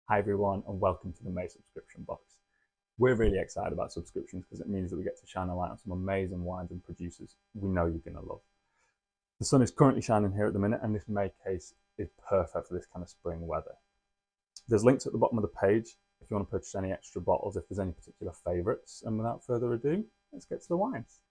Hi everyone and welcome to the May subscription box. We're really excited about subscriptions because it means that we get to shine a light on some amazing wines and producers we know you're going to love. The sun is currently shining here at the minute and this May case is perfect for this kind of spring weather. There's links at the bottom of the page if you want to purchase any extra bottles, if there's any particular favourites, and without further ado, let's get to the wines.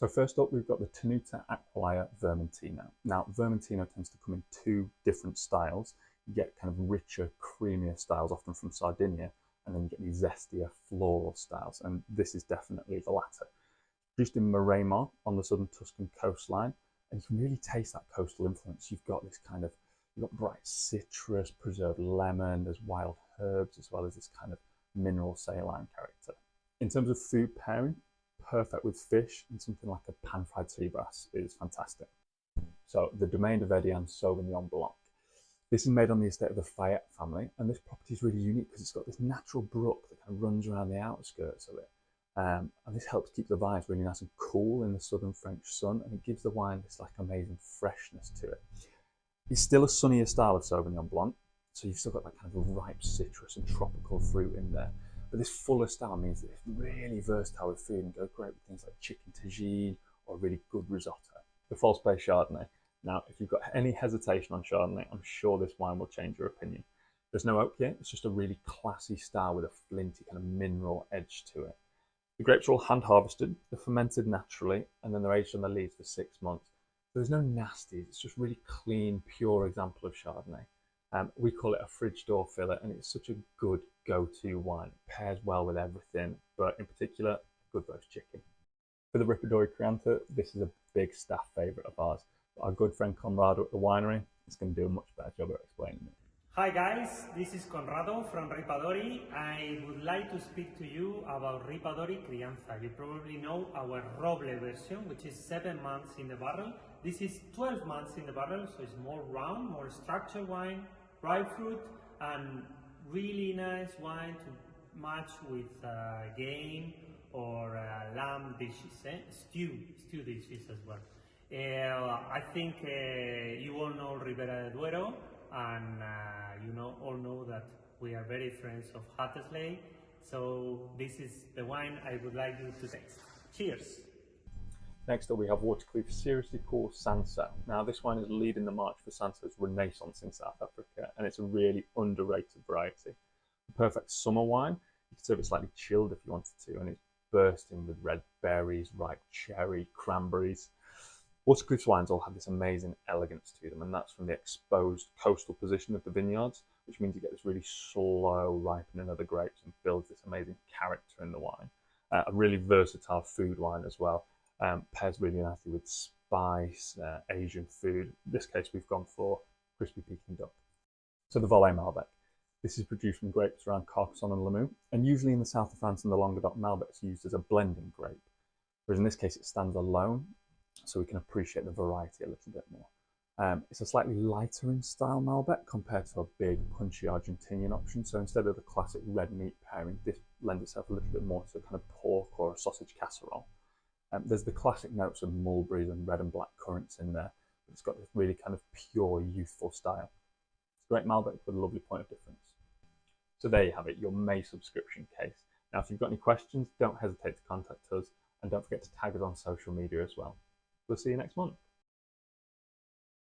So first up, we've got the Tenuta Aquilaria Vermentino. Now, Vermentino tends to come in two different styles. You get kind of richer, creamier styles, often from Sardinia, and then you get these zestier, floral styles, and this is definitely the latter. Produced in Maremma on the southern Tuscan coastline, and you can really taste that coastal influence. You've got bright citrus, preserved lemon, there's wild herbs, as well as this kind of mineral saline character. In terms of food pairing, perfect with fish, and something like a pan-fried sea bass is fantastic. So the Domaine de Verdian Sauvignon Blanc. This is made on the estate of the Fayette family, and this property is really unique because it's got this natural brook that kind of runs around the outskirts of it. And this helps keep the vines really nice and cool in the southern French sun, and it gives the wine this like amazing freshness to it. It's still a sunnier style of Sauvignon Blanc, so you've still got that kind of ripe citrus and tropical fruit in there. But this fuller style means that it's really versatile with food and goes great with things like chicken tagine or really good risotto. The False Bay Chardonnay. Now, if you've got any hesitation on Chardonnay, I'm sure this wine will change your opinion. There's no oak here, it's just a really classy style with a flinty kind of mineral edge to it. The grapes are all hand harvested, they're fermented naturally, and then they're aged on the lees for 6 months. So there's no nasties, it's just really clean, pure example of Chardonnay. We call it a fridge door filler, and it's such a good go-to wine. It pairs well with everything, but in particular, a good roast chicken. For the Ripadori Crianza, this is a big staff favourite of ours. Our good friend Conrado at the winery is going to do a much better job of explaining it. Hi guys, this is Conrado from Ripadori. I would like to speak to you about Ripadori Crianza. You probably know our Roble version, which is 7 months in the barrel. This is 12 months in the barrel, so it's more round, more structured wine, ripe fruit, and really nice wine to match with game or lamb dishes, stew dishes as well. I think you all know Ribera de Duero, and all know that we are very friends of Hattersley. So this is the wine I would like you to taste. Cheers! Next up, we have Waterkloof Seriously Cool Sansa. Now, this wine is leading the march for Sansa's renaissance in South Africa, and it's a really underrated variety. The perfect summer wine. You can serve it slightly chilled if you wanted to, and it's bursting with red berries, ripe cherry, cranberries. Waterkloof's wines all have this amazing elegance to them, and that's from the exposed coastal position of the vineyards, which means you get this really slow ripening of the grapes and builds this amazing character in the wine. A really versatile food wine as well. Pairs really nicely with spice, Asian food. In this case, we've gone for crispy Peking duck. So the Volet Malbec. This is produced from grapes around Carcassonne and Limoux, and usually in the south of France and the Languedoc, Malbec is used as a blending grape, whereas in this case it stands alone, so we can appreciate the variety a little bit more. It's a slightly lighter in style Malbec compared to a big punchy Argentinian option, so instead of the classic red meat pairing, this lends itself a little bit more to a kind of pork or a sausage casserole. There's the classic notes of mulberries and red and black currants in there, but it's got this really kind of pure, youthful style. It's a great Malbec with a lovely point of difference. So there you have it, your May subscription case. Now, if you've got any questions, don't hesitate to contact us, and don't forget to tag us on social media as well. We'll see you next month.